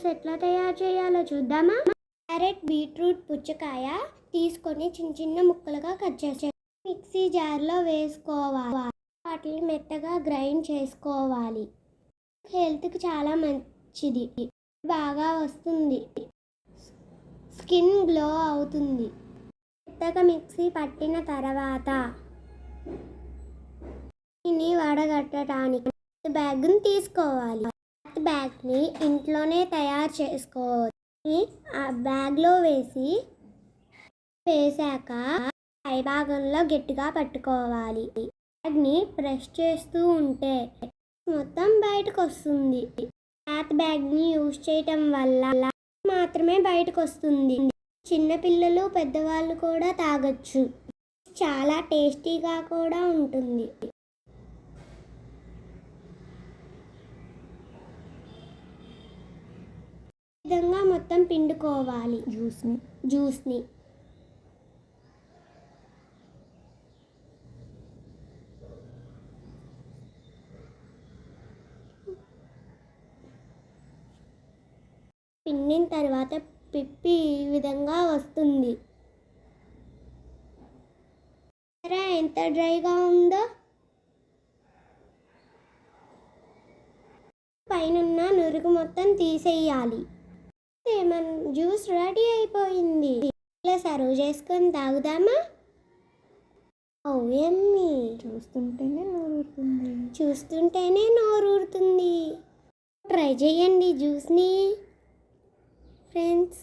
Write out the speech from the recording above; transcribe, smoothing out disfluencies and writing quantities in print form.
Juice ఎట్లా తయారు చేయాలో చూద్దామా? క్యారెట్, బీట్రూట్, పుచ్చకాయ తీసుకొని చిన్న చిన్న ముక్కలుగా కట్ చేసి మిక్సీ జార్లో వేసుకోవాలి. వాటిని మెత్తగా గ్రైండ్ చేసుకోవాలి. హెల్త్కి చాలా మంచిది, బాగా వస్తుంది, స్కిన్ గ్లో అవుతుంది. మెత్తగా మిక్సీ పట్టిన తర్వాత దీన్ని వడగట్టడానికి బ్యాగ్ని తీసుకోవాలి. బ్యాగ్ని ఇంట్లోనే తయారు చేసుకోవాలి. ఆ బ్యాగ్లో వేసాక పై భాగంలో గట్టిగా పట్టుకోవాలి. బ్యాగ్ని ప్రెస్ చేస్తూ ఉంటే మొత్తం బయటకు వస్తుంది. క్లాత్ బ్యాగ్ని యూజ్ చేయటం వల్ల మాత్రమే బయటకు వస్తుంది. చిన్నపిల్లలు, పెద్దవాళ్ళు కూడా తాగొచ్చు. చాలా టేస్టీగా కూడా ఉంటుంది. ఈ విధంగా మొత్తం పిండుకోవాలి జ్యూస్ని. పిండిన తర్వాత పిప్పి ఈ విధంగా వస్తుంది. ఎంత డ్రైగా ఉందో. పైనున్న నురుగు మొత్తం తీసేయాలి. లెమన్ జ్యూస్ రెడీ అయిపోయింది. ఇలా సర్వ్ చేసుకొని తాగుదామా? యమ్మీ. చూస్తుంటేనే నోరూరుతుంది. ట్రై చేయండి జ్యూస్ని ఫ్రెండ్స్.